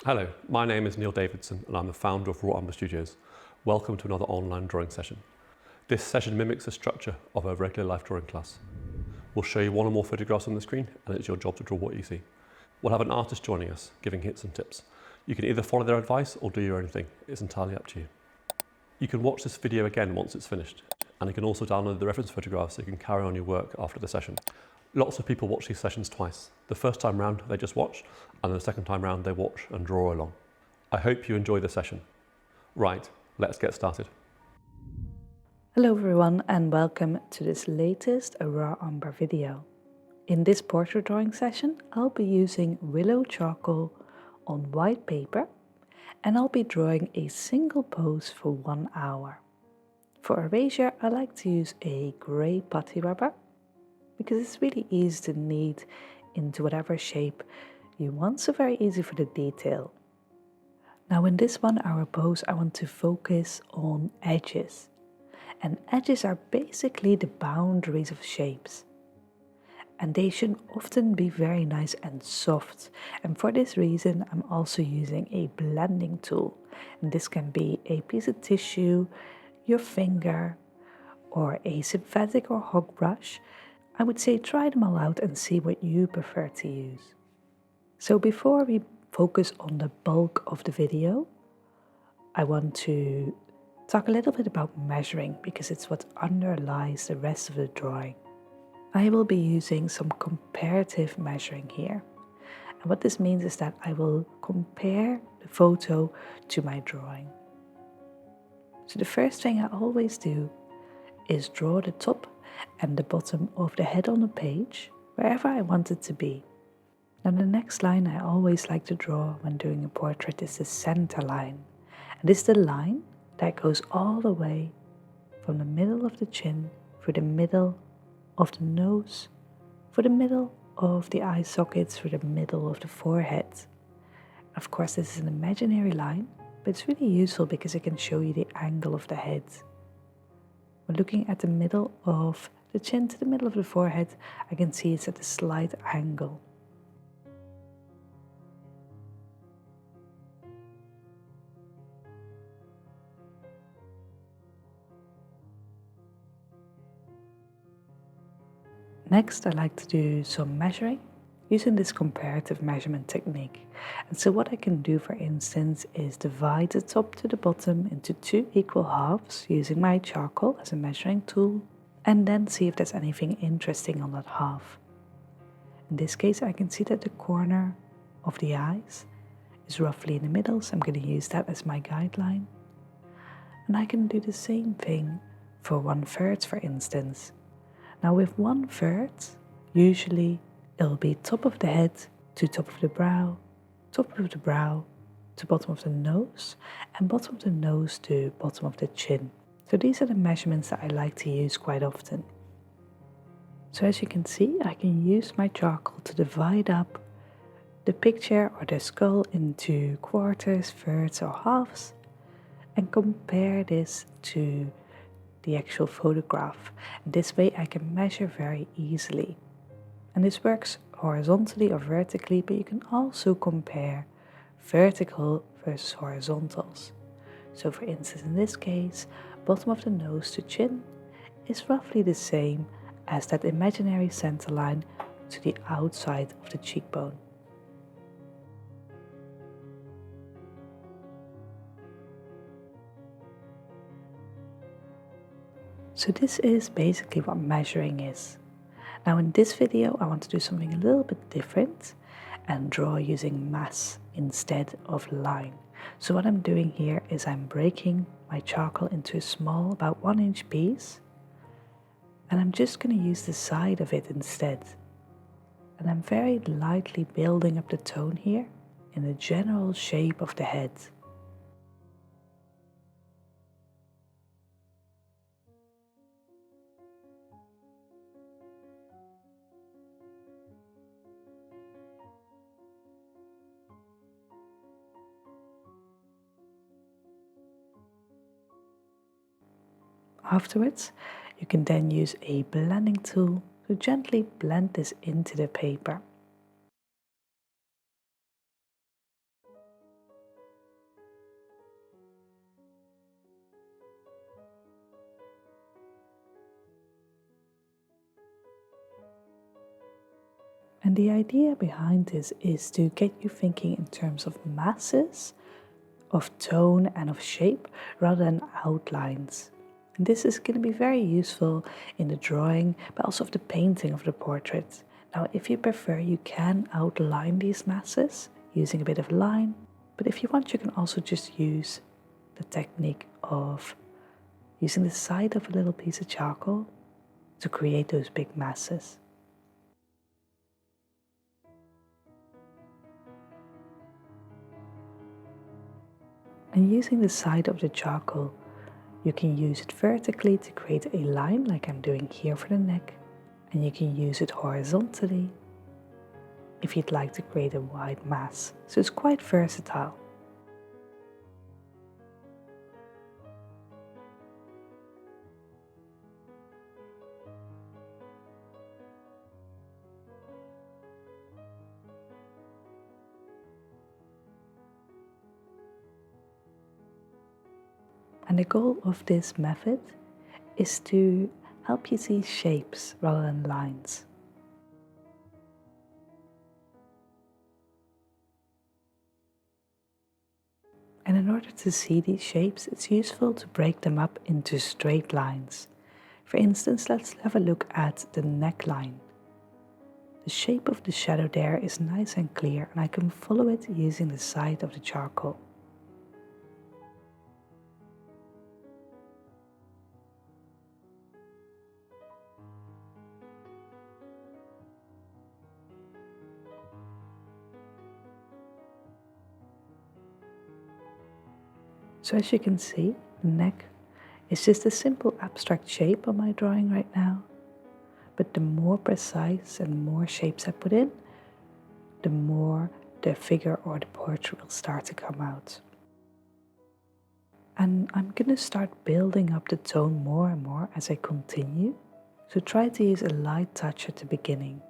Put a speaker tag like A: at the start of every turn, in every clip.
A: Hello, my name is Neil Davidson and I'm the founder of Umber Studios. Welcome to another online drawing session. This session mimics the structure of a regular life drawing class. We'll show you one or more photographs on the screen and it's your job to draw what you see. We'll have an artist joining us, giving hints and tips. You can either follow their advice or do your own thing. It's entirely up to you. You can watch this video again once it's finished, and you can also download the reference photographs so you can carry on your work after the session. Lots of people watch these sessions twice. The first time round they just watch, and the second time round they watch and draw along. I hope you enjoy the session. Right, let's get started.
B: Hello everyone and welcome to this latest raw umber video. In this portrait drawing session I'll be using willow charcoal on white paper and I'll be drawing a single pose for 1 hour. For erasure I like to use a grey putty rubber because it's really easy to knead into whatever shape you want, so very easy for the detail. Now in this 1 hour pose I want to focus on edges. And edges are basically the boundaries of shapes. And they should often be very nice and soft. And for this reason I'm also using a blending tool. And this can be a piece of tissue, your finger, or a synthetic or hog brush. I would say try them all out and see what you prefer to use. So before we focus on the bulk of the video, I want to talk a little bit about measuring because it's what underlies the rest of the drawing. I will be using some comparative measuring here. And what this means is that I will compare the photo to my drawing. So the first thing I always do is draw the top and the bottom of the head on the page, wherever I want it to be. Now the next line I always like to draw when doing a portrait is the center line. And this is the line that goes all the way from the middle of the chin, through the middle of the nose, through the middle of the eye sockets, through the middle of the forehead. Of course this is an imaginary line, but it's really useful because it can show you the angle of the head. When looking at the middle of the chin to the middle of the forehead, I can see it's at a slight angle. Next, I like to do some measuring using this comparative measurement technique. And so what I can do, for instance, is divide the top to the bottom into 2 equal halves using my charcoal as a measuring tool, and then see if there's anything interesting on that half. In this case, I can see that the corner of the eyes is roughly in the middle, so I'm going to use that as my guideline. And I can do the same thing for 1/3, for instance. Now with 1/3, usually it'll be top of the head to top of the brow to bottom of the nose, and bottom of the nose to bottom of the chin. So these are the measurements that I like to use quite often. So as you can see, I can use my charcoal to divide up the picture or the skull into quarters, thirds or halves, and compare this to the actual photograph. And this way I can measure very easily. And this works horizontally or vertically, but you can also compare vertical versus horizontals. So for instance, in this case, bottom of the nose to chin is roughly the same as that imaginary center line to the outside of the cheekbone. So this is basically what measuring is. Now in this video I want to do something a little bit different and draw using mass instead of line. So what I'm doing here is I'm breaking my charcoal into a small, about 1-inch piece, and I'm just going to use the side of it instead. And I'm very lightly building up the tone here in the general shape of the head. Afterwards, you can then use a blending tool to gently blend this into the paper. And the idea behind this is to get you thinking in terms of masses, of tone and of shape rather than outlines. And this is going to be very useful in the drawing, but also of the painting of the portrait. Now, if you prefer, you can outline these masses using a bit of line, but if you want, you can also just use the technique of using the side of a little piece of charcoal to create those big masses. And using the side of the charcoal, you can use it vertically to create a line like I'm doing here for the neck, and you can use it horizontally if you'd like to create a wide mass. So it's quite versatile. And the goal of this method is to help you see shapes rather than lines. And in order to see these shapes, it's useful to break them up into straight lines. For instance, let's have a look at the neckline. The shape of the shadow there is nice and clear, and I can follow it using the side of the charcoal. So as you can see, the neck is just a simple abstract shape on my drawing right now. But the more precise and more shapes I put in, the more the figure or the portrait will start to come out. And I'm going to start building up the tone more and more as I continue. So try to use a light touch at the beginning.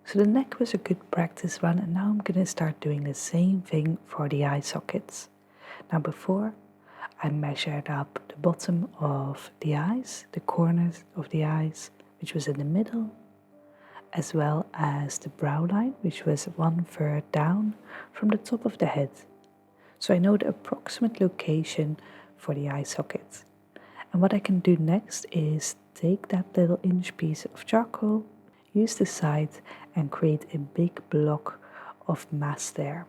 B: So the neck was a good practice run, and now I'm going to start doing the same thing for the eye sockets. Now before, I measured up the bottom of the eyes, the corners of the eyes, which was in the middle, as well as the brow line, which was 1/3 down from the top of the head. So I know the approximate location for the eye socket. And what I can do next is take that little inch piece of charcoal, use the side and create a big block of mass there.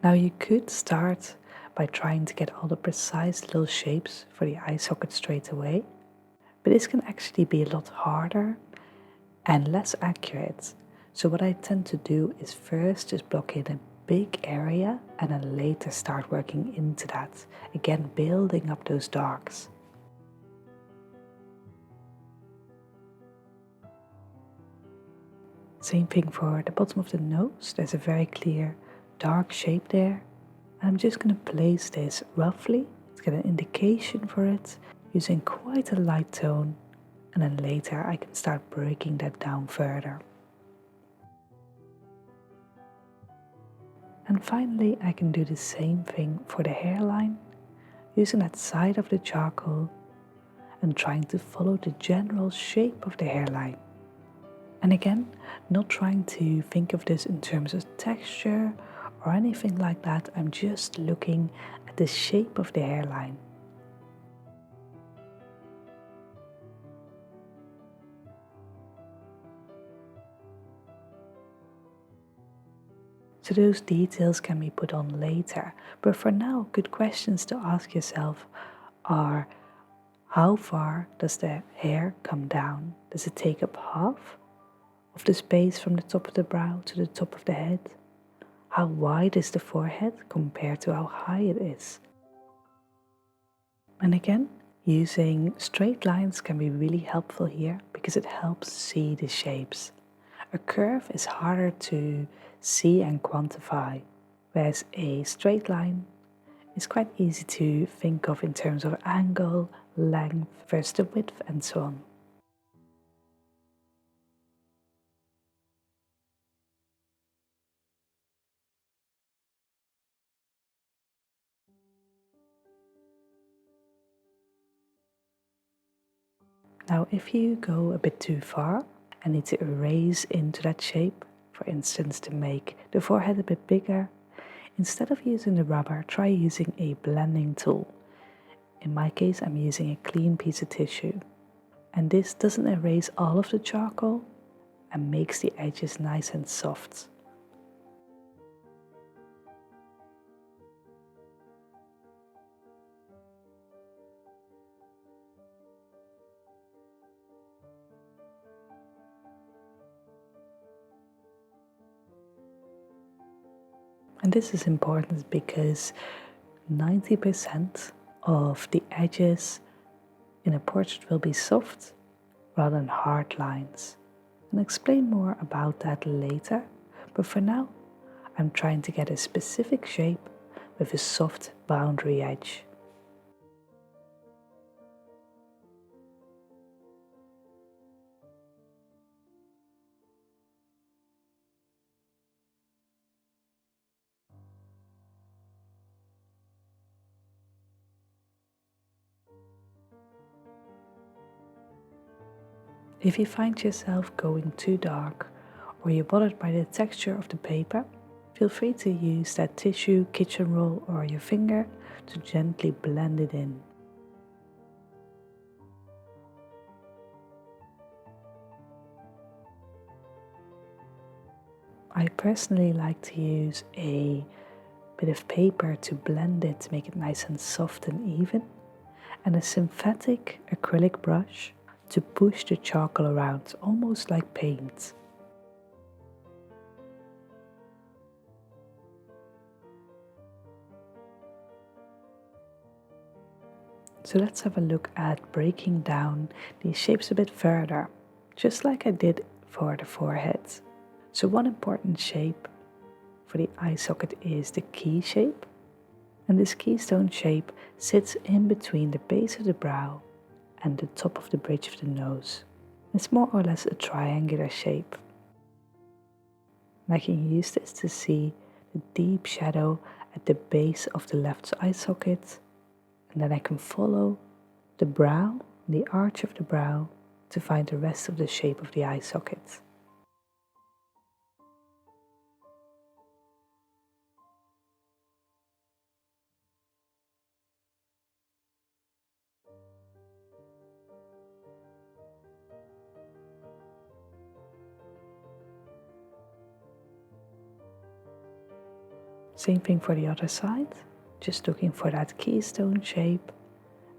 B: Now you could start by trying to get all the precise little shapes for the eye socket straight away, but this can actually be a lot harder and less accurate. So what I tend to do is first just block in a big area and then later start working into that, again building up those darks. Same thing for the bottom of the nose. There's a very clear dark shape there. And I'm just going to place this roughly to get an indication for it using quite a light tone, and then later I can start breaking that down further. And finally I can do the same thing for the hairline, using that side of the charcoal and trying to follow the general shape of the hairline. And again, not trying to think of this in terms of texture or anything like that. I'm just looking at the shape of the hairline. So those details can be put on later, but for now, good questions to ask yourself are: how far does the hair come down? Does it take up half of the space from the top of the brow to the top of the head? How wide is the forehead compared to how high it is? And again, using straight lines can be really helpful here because it helps see the shapes. A curve is harder to see and quantify, whereas a straight line is quite easy to think of in terms of angle, length versus the width and so on. Now if you go a bit too far and need to erase into that shape, for instance to make the forehead a bit bigger, instead of using the rubber, try using a blending tool. In my case, I'm using a clean piece of tissue. And this doesn't erase all of the charcoal and makes the edges nice and soft. And this is important because 90% of the edges in a portrait will be soft rather than hard lines. I'll explain more about that later, but for now I'm trying to get a specific shape with a soft boundary edge. If you find yourself going too dark or you're bothered by the texture of the paper, feel free to use that tissue, kitchen roll or your finger to gently blend it in. I personally like to use a bit of paper to blend it to make it nice and soft and even, and a synthetic acrylic brush to push the charcoal around, almost like paint. So let's have a look at breaking down these shapes a bit further, just like I did for the forehead. So one important shape for the eye socket is the key shape. And this keystone shape sits in between the base of the brow and the top of the bridge of the nose. It's more or less a triangular shape. And I can use this to see the deep shadow at the base of the left eye socket, and then I can follow the brow, the arch of the brow, to find the rest of the shape of the eye socket. Same thing for the other side, just looking for that keystone shape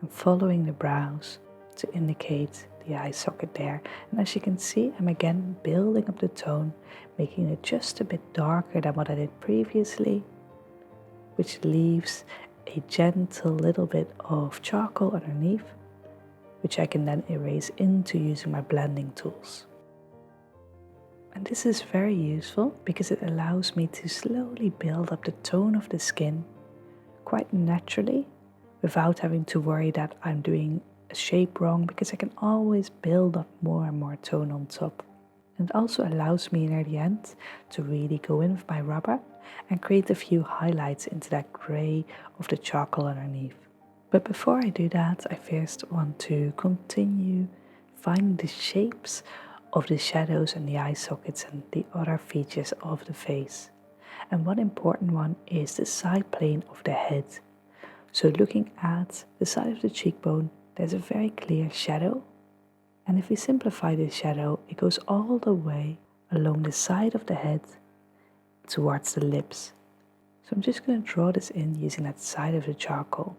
B: and following the brows to indicate the eye socket there. And as you can see, I'm again building up the tone, making it just a bit darker than what I did previously, which leaves a gentle little bit of charcoal underneath, which I can then erase into using my blending tools. And this is very useful because it allows me to slowly build up the tone of the skin quite naturally without having to worry that I'm doing a shape wrong, because I can always build up more and more tone on top. And it also allows me near the end to really go in with my rubber and create a few highlights into that grey of the charcoal underneath. But before I do that, I first want to continue finding the shapes of the shadows and the eye sockets and the other features of the face. And one important one is the side plane of the head. So looking at the side of the cheekbone, there's a very clear shadow. And if we simplify this shadow, it goes all the way along the side of the head towards the lips. So I'm just going to draw this in using that side of the charcoal.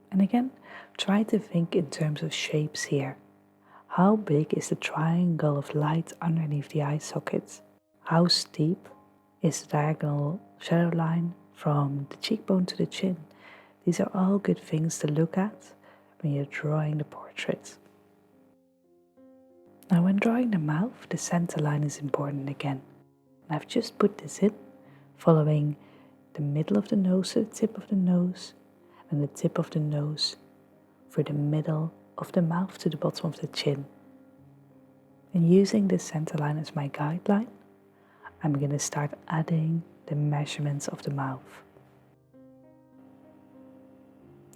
B: And again, try to think in terms of shapes here. How big is the triangle of light underneath the eye socket? How steep is the diagonal shadow line from the cheekbone to the chin? These are all good things to look at when you're drawing the portrait. Now when drawing the mouth, the center line is important again. And I've just put this in, following the middle of the nose to the tip of the nose, and the tip of the nose for the middle of the mouth to the bottom of the chin. And using this center line as my guideline, I'm going to start adding the measurements of the mouth.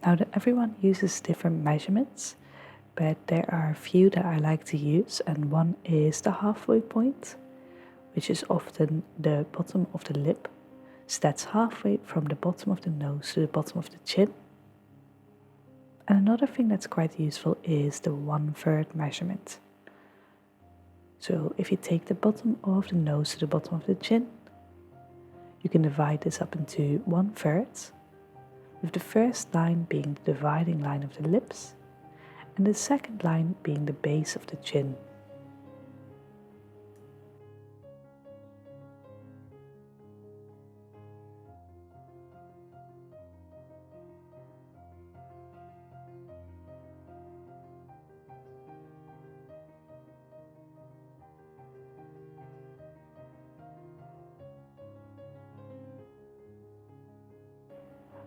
B: Now everyone uses different measurements, but there are a few that I like to use, and one is the halfway point, which is often the bottom of the lip. So that's halfway from the bottom of the nose to the bottom of the chin. And another thing that's quite useful is the 1/3 measurement. So if you take the bottom of the nose to the bottom of the chin, you can divide this up into 1/3, with the first line being the dividing line of the lips, and the second line being the base of the chin.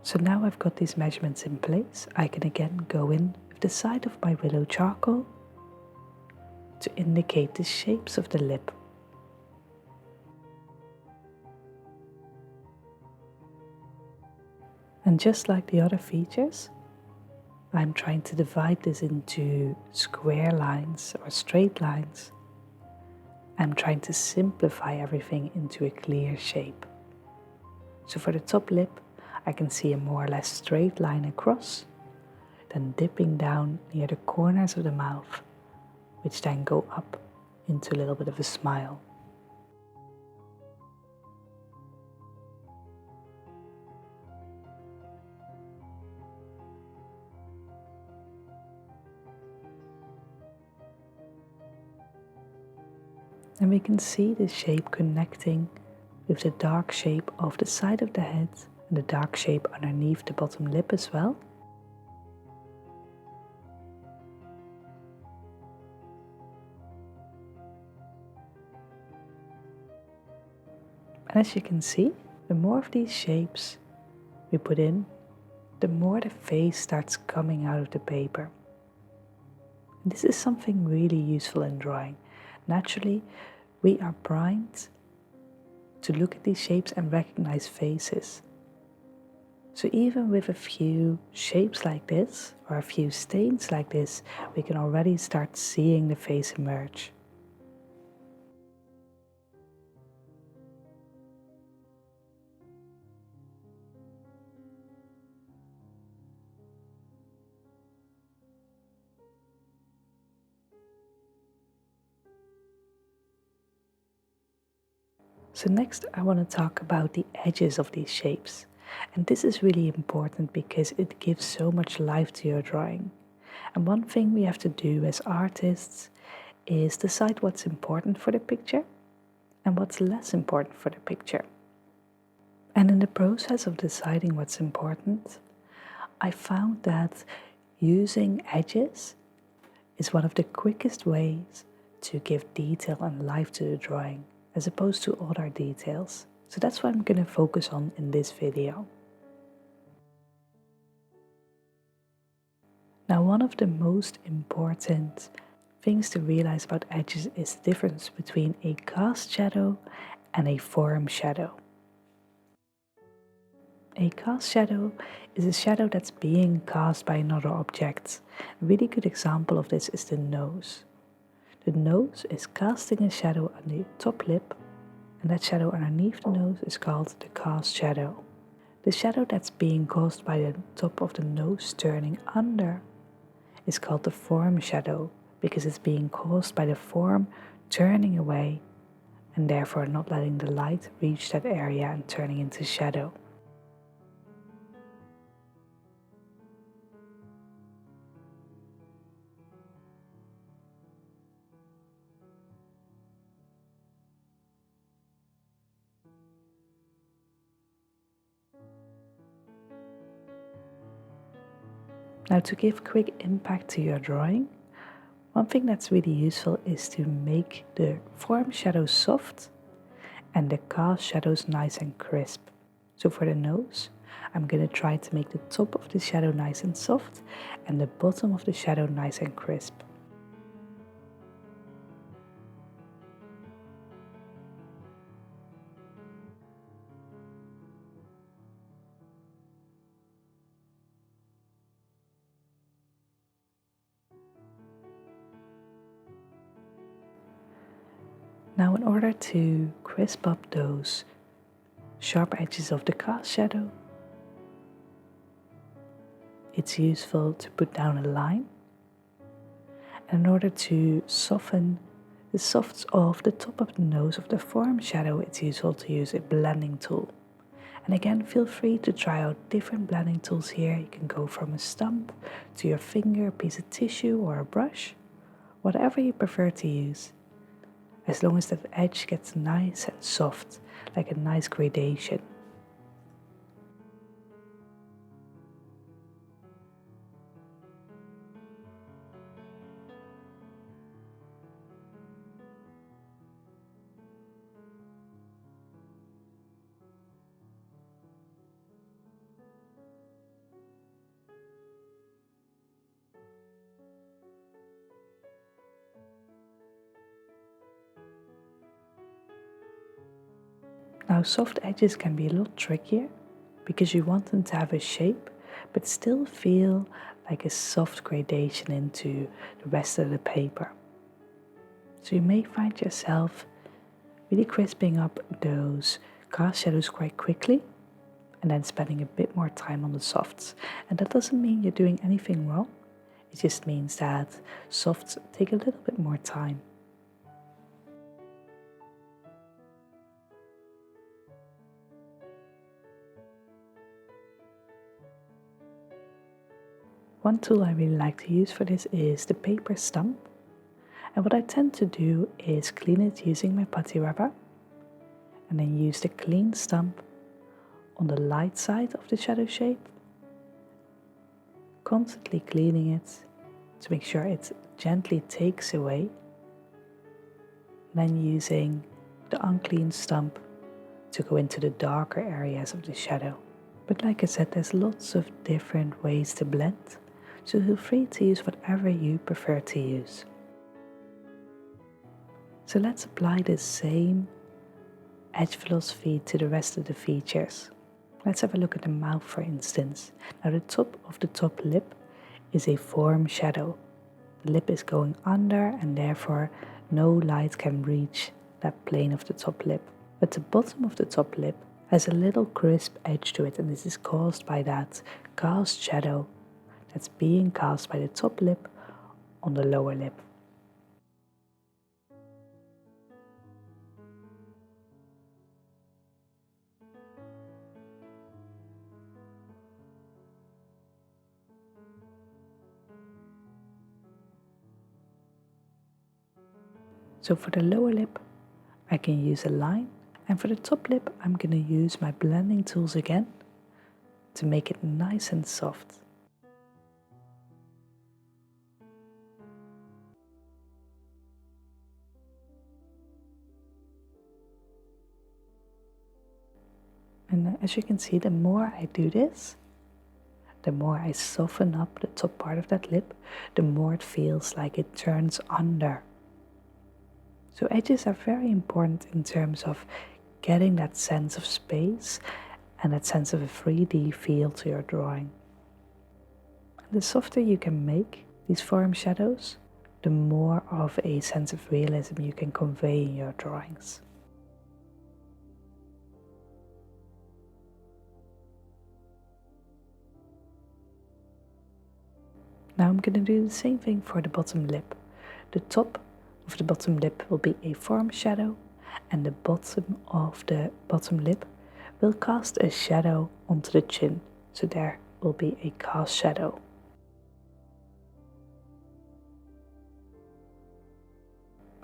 B: So now I've got these measurements in place, I can again go in with the side of my willow charcoal to indicate the shapes of the lip. And just like the other features, I'm trying to divide this into square lines or straight lines. I'm trying to simplify everything into a clear shape. So for the top lip, I can see a more or less straight line across, then dipping down near the corners of the mouth, which then go up into a little bit of a smile. And we can see the shape connecting with the dark shape of the side of the head and the dark shape underneath the bottom lip as well. And as you can see, the more of these shapes we put in, the more the face starts coming out of the paper. And this is something really useful in drawing. Naturally, we are primed to look at these shapes and recognize faces. So even with a few shapes like this, or a few stains like this, we can already start seeing the face emerge. So next I want to talk about the edges of these shapes. And this is really important because it gives so much life to your drawing. And one thing we have to do as artists is decide what's important for the picture and what's less important for the picture. And in the process of deciding what's important, I found that using edges is one of the quickest ways to give detail and life to the drawing, as opposed to other details. So that's what I'm going to focus on in this video. Now, one of the most important things to realize about edges is the difference between a cast shadow and a form shadow. A cast shadow is a shadow that's being cast by another object. A really good example of this is the nose. The nose is casting a shadow on the top lip, and that shadow underneath the nose is called the cast shadow. The shadow that's being caused by the top of the nose turning under is called the form shadow, because it's being caused by the form turning away and therefore not letting the light reach that area and turning into shadow. Now, to give quick impact to your drawing, one thing that's really useful is to make the form shadows soft and the cast shadows nice and crisp. So for the nose, I'm going to try to make the top of the shadow nice and soft and the bottom of the shadow nice and crisp. Now, in order to crisp up those sharp edges of the cast shadow, it's useful to put down a line. And in order to soften the softs of the top of the nose of the form shadow, it's useful to use a blending tool. And again, feel free to try out different blending tools here. You can go from a stump to your finger, a piece of tissue, or a brush, whatever you prefer to use. As long as that edge gets nice and soft, like a nice gradation. Now, soft edges can be a lot trickier because you want them to have a shape but still feel like a soft gradation into the rest of the paper. So you may find yourself really crisping up those cast shadows quite quickly and then spending a bit more time on the softs. And that doesn't mean you're doing anything wrong. It just means that softs take a little bit more time. One tool I really like to use for this is the paper stump. And what I tend to do is clean it using my putty rubber and then use the clean stump on the light side of the shadow shape, constantly cleaning it to make sure it gently takes away, then using the unclean stump to go into the darker areas of the shadow. But like I said, there's lots of different ways to blend, so feel free to use whatever you prefer to use. So let's apply the same edge philosophy to the rest of the features. Let's have a look at the mouth, for instance. Now, the top of the top lip is a form shadow. The lip is going under and therefore no light can reach that plane of the top lip. But the bottom of the top lip has a little crisp edge to it, and this is caused by that cast shadow that's being cast by the top lip on the lower lip. So for the lower lip, I can use a line, and for the top lip, I'm going to use my blending tools again to make it nice and soft. And as you can see, the more I do this, the more I soften up the top part of that lip, the more it feels like it turns under. So edges are very important in terms of getting that sense of space and that sense of a 3D feel to your drawing. And the softer you can make these form shadows, the more of a sense of realism you can convey in your drawings. Now I'm going to do the same thing for the bottom lip. The top of the bottom lip will be a form shadow, and the bottom of the bottom lip will cast a shadow onto the chin. So there will be a cast shadow.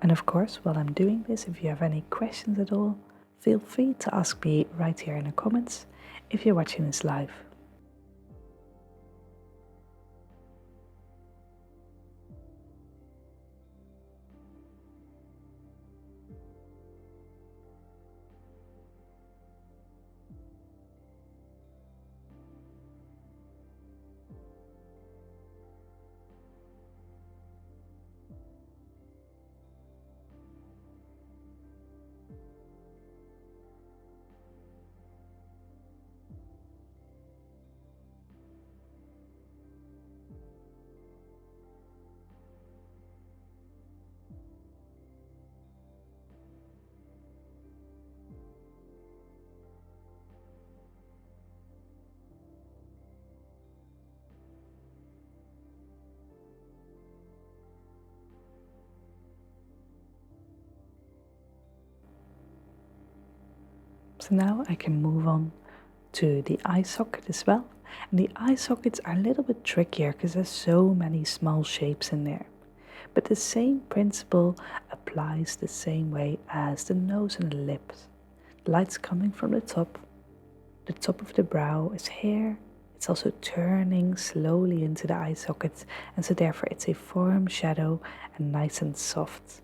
B: And of course, while I'm doing this, if you have any questions at all, feel free to ask me right here in the comments if you're watching this live. So now I can move on to the eye socket as well. And the eye sockets are a little bit trickier because there's so many small shapes in there. But the same principle applies the same way as the nose and the lips. The light's coming from the top of the brow is here. It's also turning slowly into the eye sockets, and so therefore it's a firm shadow and nice and soft.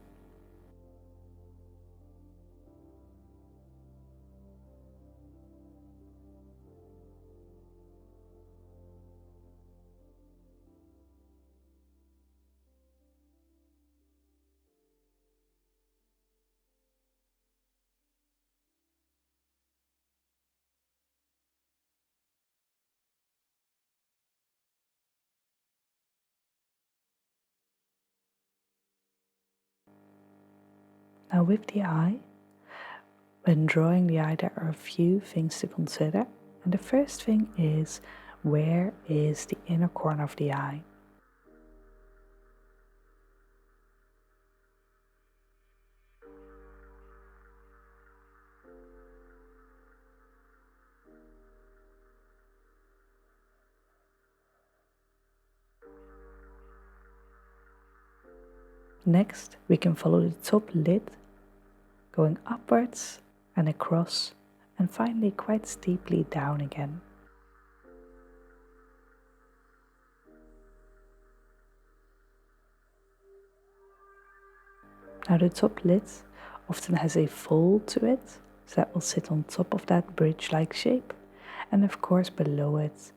B: Now with the eye, when drawing the eye, there are a few things to consider. And the first thing is, where is the inner corner of the eye? Next, we can follow the top lid, going upwards and across, and finally quite steeply down again. Now the top lid often has a fold to it, so that will sit on top of that bridge-like shape, and of course below it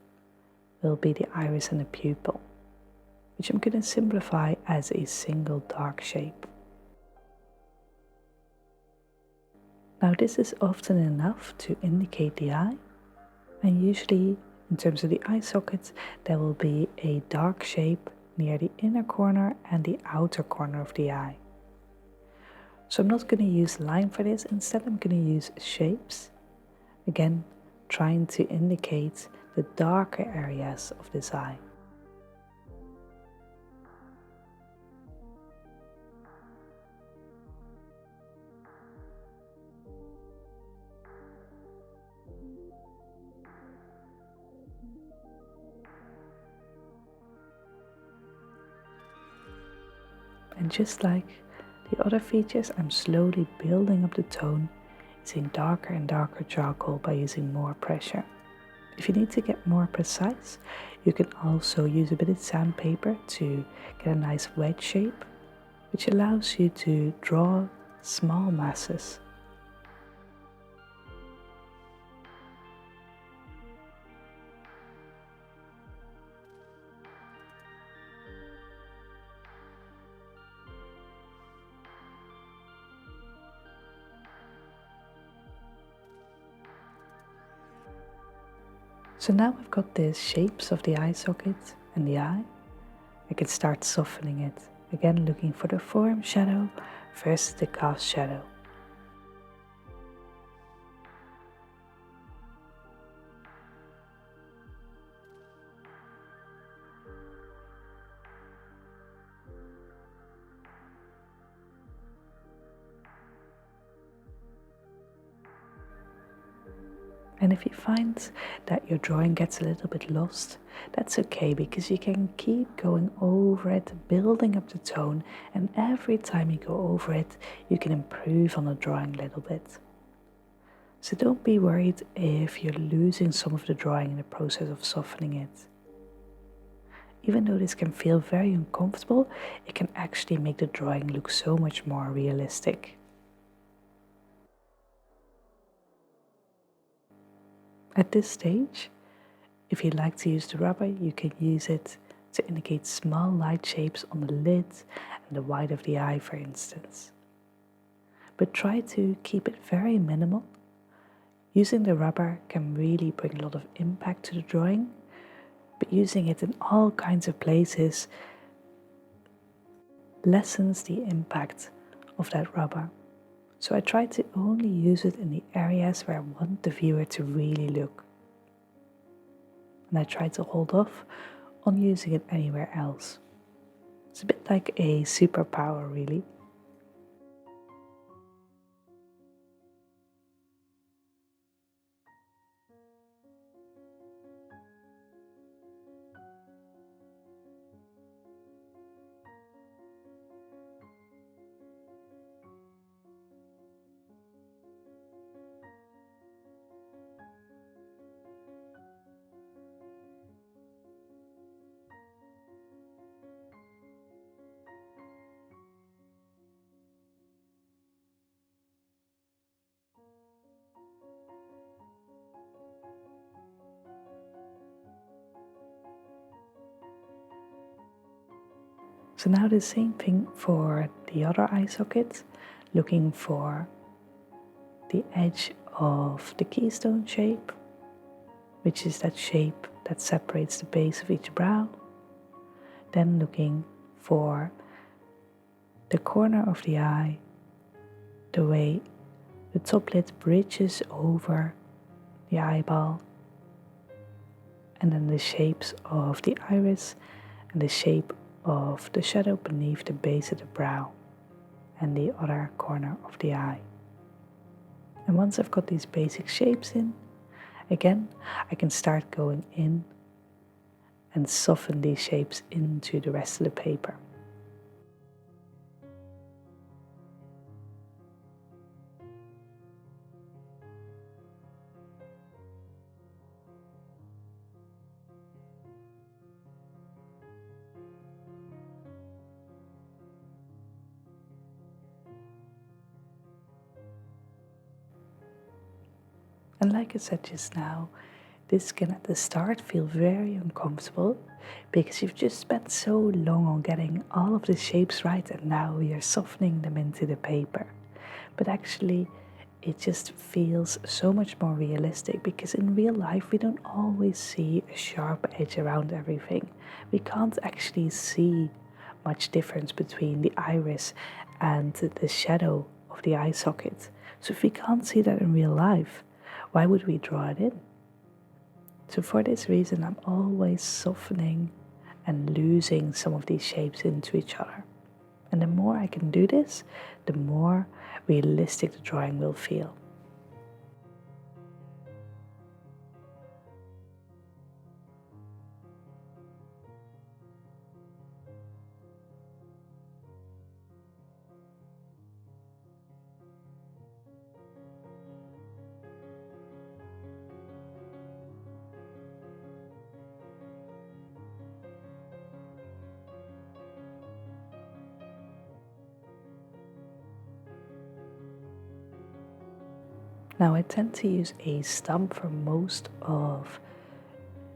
B: will be the iris and the pupil, which I'm going to simplify as a single dark shape. Now this is often enough to indicate the eye, and usually in terms of the eye socket there will be a dark shape near the inner corner and the outer corner of the eye. So I'm not going to use line for this, instead I'm going to use shapes, again trying to indicate the darker areas of this eye. And just like the other features, I'm slowly building up the tone, using darker and darker charcoal by using more pressure. If you need to get more precise, you can also use a bit of sandpaper to get a nice wedge shape, which allows you to draw small masses. So now we've got the shapes of the eye socket and the eye. I can start softening it, again looking for the form shadow versus the cast shadow. And if you find that your drawing gets a little bit lost, that's okay, because you can keep going over it, building up the tone, and every time you go over it, you can improve on the drawing a little bit. So don't be worried if you're losing some of the drawing in the process of softening it. Even though this can feel very uncomfortable, it can actually make the drawing look so much more realistic. At this stage, if you'd like to use the rubber, you can use it to indicate small light shapes on the lid and the white of the eye, for instance. But try to keep it very minimal. Using the rubber can really bring a lot of impact to the drawing, but using it in all kinds of places lessens the impact of that rubber. So I try to only use it in the areas where I want the viewer to really look. And I try to hold off on using it anywhere else. It's a bit like a superpower, really. So now the same thing for the other eye socket, looking for the edge of the keystone shape, which is that shape that separates the base of each brow. Then looking for the corner of the eye, the way the top lid bridges over the eyeball, and then the shapes of the iris and the shape of the shadow beneath the base of the brow and the other corner of the eye. And once I've got these basic shapes in, again, I can start going in and soften these shapes into the rest of the paper. And like I said just now, this can at the start feel very uncomfortable because you've just spent so long on getting all of the shapes right and now you're softening them into the paper. But actually, it just feels so much more realistic because in real life we don't always see a sharp edge around everything. We can't actually see much difference between the iris and the shadow of the eye socket. So if we can't see that in real life, why would we draw it in? So for this reason, I'm always softening and losing some of these shapes into each other. And the more I can do this, the more realistic the drawing will feel. Now I tend to use a stump for most of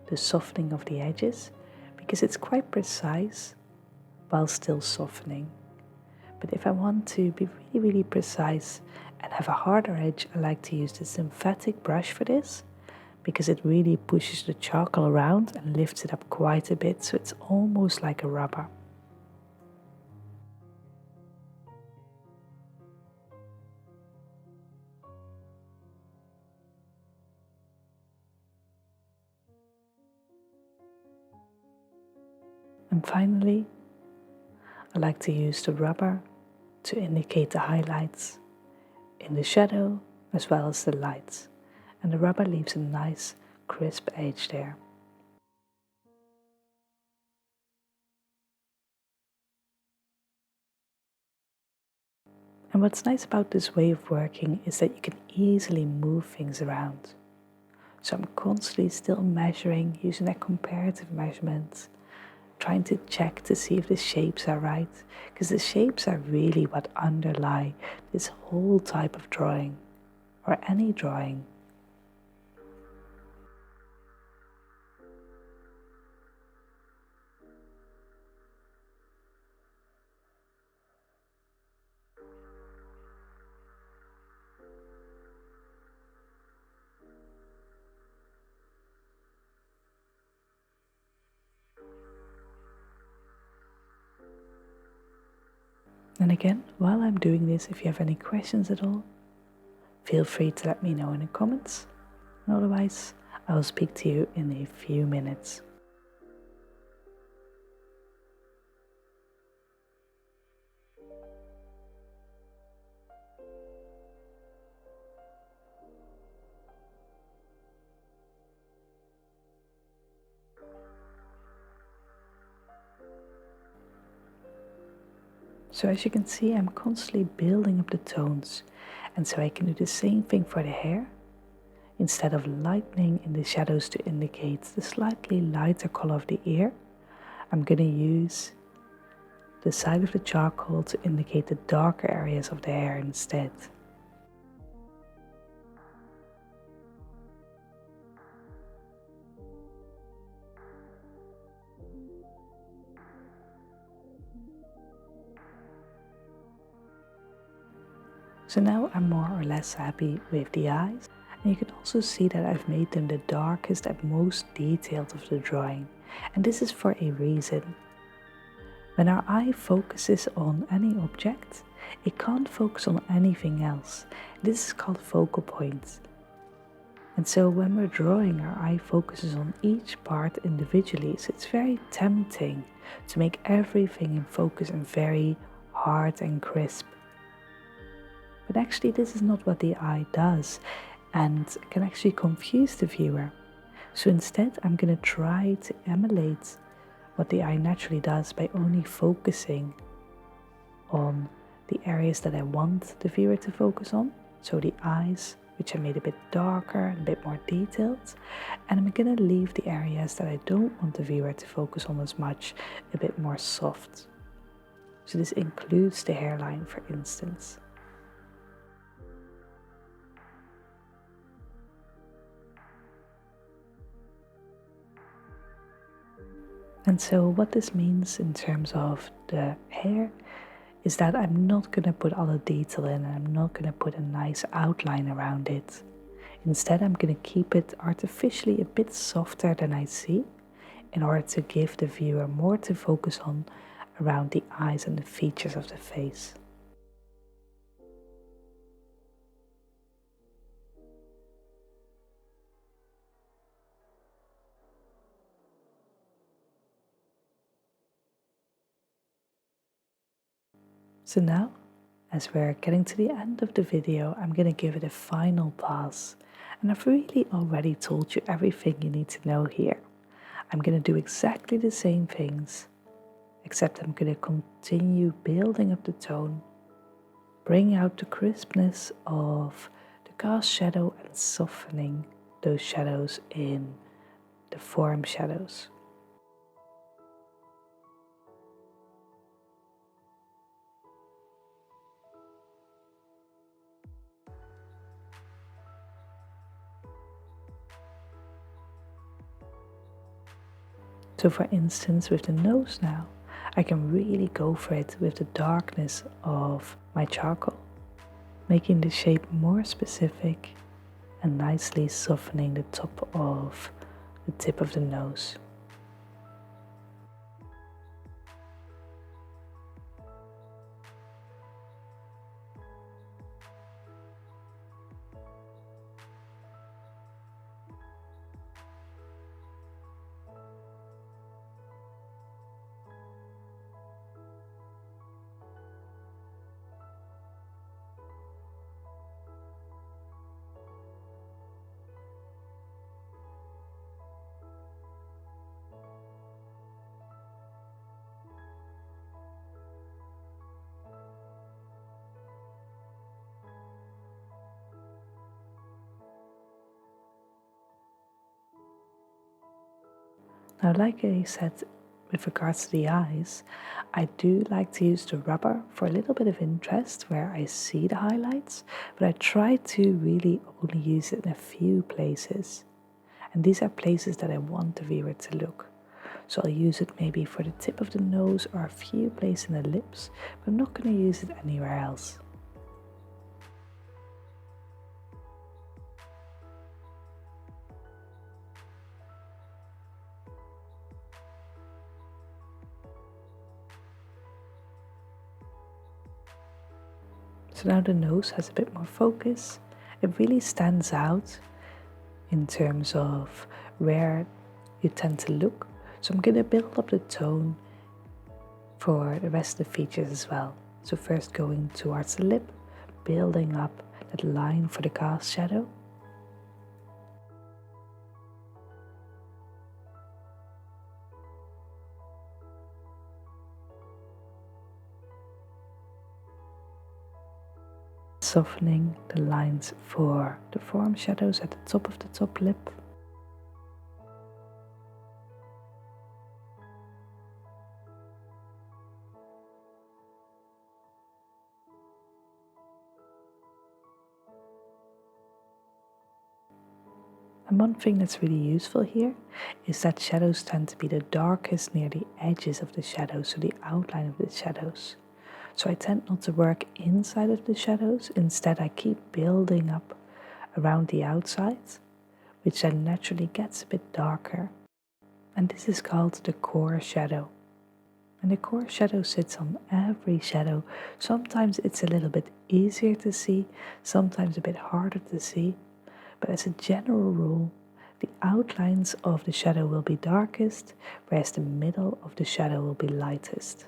B: the softening of the edges because it's quite precise while still softening. But if I want to be really precise and have a harder edge, I like to use the synthetic brush for this because it really pushes the charcoal around and lifts it up quite a bit, so it's almost like a rubber. And finally, I like to use the rubber to indicate the highlights in the shadow as well as the lights. And the rubber leaves a nice crisp edge there. And what's nice about this way of working is that you can easily move things around. So I'm constantly still measuring using that comparative measurement, trying to check to see if the shapes are right, because the shapes are really what underlie this whole type of drawing, or any drawing. And again, while I'm doing this, if you have any questions at all, feel free to let me know in the comments. And otherwise, I will speak to you in a few minutes. So as you can see, I'm constantly building up the tones, and so I can do the same thing for the hair. Instead of lightening in the shadows to indicate the slightly lighter color of the ear, I'm going to use the side of the charcoal to indicate the darker areas of the hair instead. So now I'm more or less happy with the eyes. And you can also see that I've made them the darkest and most detailed of the drawing. And this is for a reason. When our eye focuses on any object, it can't focus on anything else. This is called focal points. And so when we're drawing, our eye focuses on each part individually. So it's very tempting to make everything in focus and very hard and crisp. But actually this is not what the eye does and can actually confuse the viewer. So instead I'm going to try to emulate what the eye naturally does by only focusing on the areas that I want the viewer to focus on. So the eyes, which I made a bit darker and a bit more detailed. And I'm going to leave the areas that I don't want the viewer to focus on as much, a bit more soft. So this includes the hairline, for instance. And so what this means in terms of the hair is that I'm not going to put all the detail in, and I'm not going to put a nice outline around it. Instead, I'm going to keep it artificially a bit softer than I see in order to give the viewer more to focus on around the eyes and the features of the face. So now, as we're getting to the end of the video, I'm going to give it a final pass. And I've really already told you everything you need to know here. I'm going to do exactly the same things, except I'm going to continue building up the tone, bring out the crispness of the cast shadow and softening those shadows in the form shadows. So for instance, with the nose now, I can really go for it with the darkness of my charcoal, making the shape more specific and nicely softening the top of the tip of the nose. Now, like I said, with regards to the eyes, I do like to use the rubber for a little bit of interest where I see the highlights, but I try to really only use it in a few places. And these are places that I want the viewer to look. So I'll use it maybe for the tip of the nose or a few places in the lips, but I'm not going to use it anywhere else. So now the nose has a bit more focus. It really stands out in terms of where you tend to look. So I'm going to build up the tone for the rest of the features as well. So first going towards the lip, building up that line for the cast shadow. Softening the lines for the form shadows at the top of the top lip. And one thing that's really useful here is that shadows tend to be the darkest near the edges of the shadows, so the outline of the shadows. So I tend not to work inside of the shadows. Instead, I keep building up around the outsides, which then naturally gets a bit darker. And this is called the core shadow. And the core shadow sits on every shadow. Sometimes it's a little bit easier to see, sometimes a bit harder to see. But as a general rule, the outlines of the shadow will be darkest, whereas the middle of the shadow will be lightest.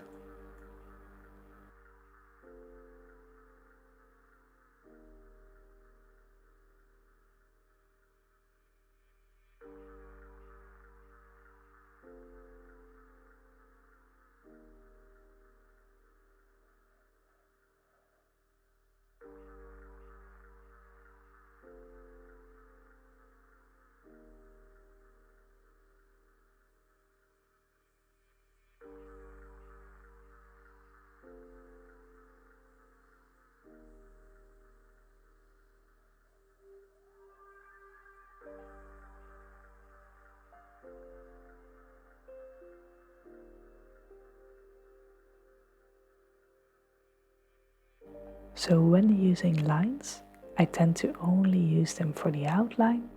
B: So when using lines, I tend to only use them for the outline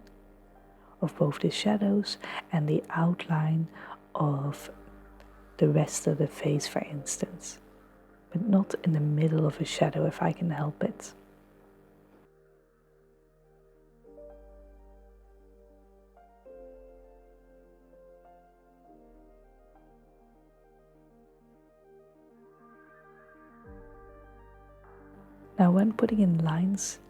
B: of both the shadows and the outline of the rest of the face, for instance, but not in the middle of a shadow if I can help it. Now when putting in lines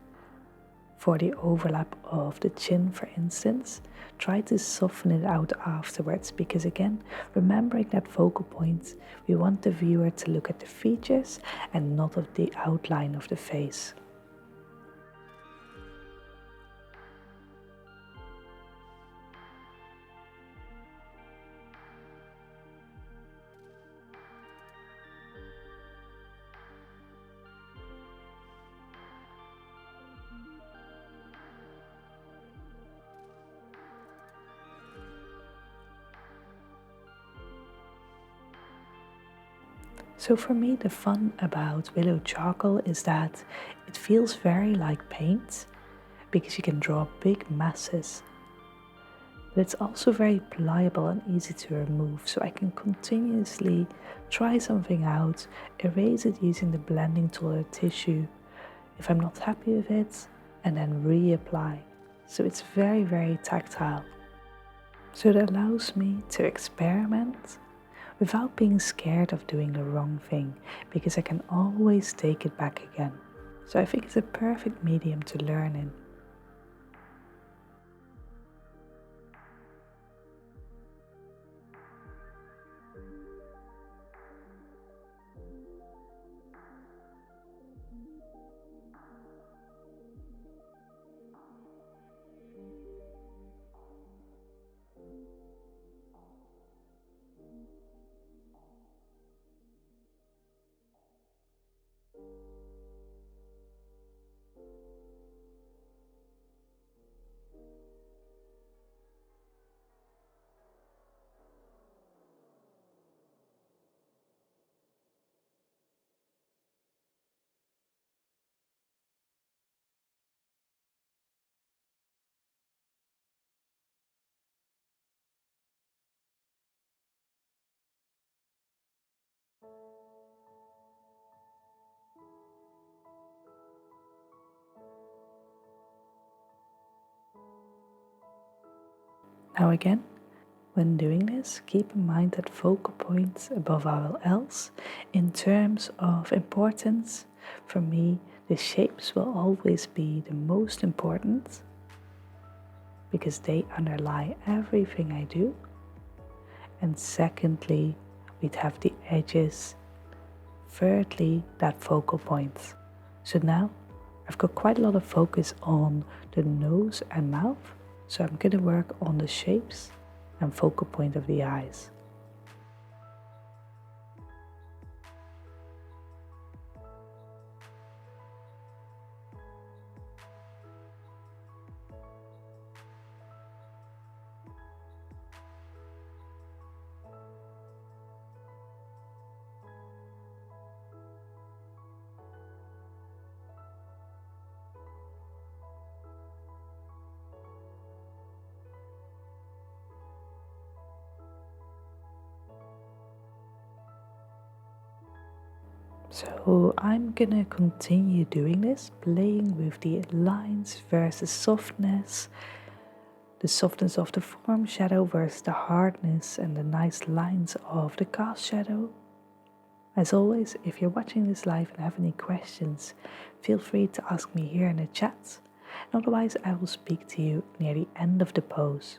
B: for the overlap of the chin, for instance, try to soften it out afterwards, because again, remembering that focal point, we want the viewer to look at the features and not of the outline of the face. So for me, the fun about Willow Charcoal is that it feels very like paint, because you can draw big masses. But it's also very pliable and easy to remove, so I can continuously try something out, erase it using the blending tool or tissue if I'm not happy with it, and then reapply. So it's very, very tactile. So it allows me to experiment without being scared of doing the wrong thing, because I can always take it back again. So I think it's a perfect medium to learn in. Now again, when doing this, keep in mind that focal points above all else, in terms of importance, for me, the shapes will always be the most important, because they underlie everything I do. And secondly, we'd have the edges. Thirdly, that focal point. So now I've got quite a lot of focus on the nose and mouth, so I'm going to work on the shapes and focal point of the eyes. So I'm gonna continue doing this, playing with the lines versus softness, the softness of the form shadow versus the hardness and the nice lines of the cast shadow. As always, if you're watching this live and have any questions, feel free to ask me here in the chat. Otherwise, I will speak to you near the end of the pose.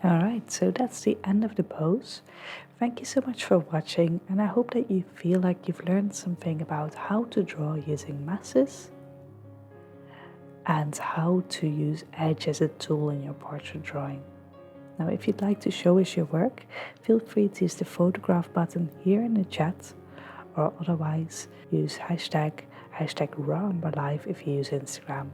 B: Alright, so that's the end of the pose. Thank you so much for watching, and I hope that you feel like you've learned something about how to draw using masses and how to use edge as a tool in your portrait drawing. Now, if you'd like to show us your work, feel free to use the photograph button here in the chat, or otherwise use hashtag #RawUmberLive if you use Instagram.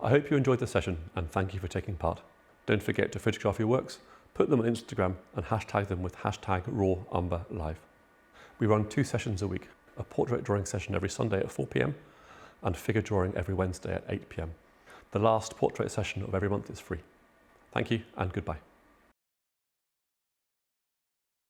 A: I hope you enjoyed the session and thank you for taking part. Don't forget to photograph your works, put them on Instagram and hashtag them with #RawUmberLive. We run 2 sessions a week, a portrait drawing session every Sunday at 4 p.m. and figure drawing every Wednesday at 8 p.m. The last portrait session of every month is free. Thank you and goodbye.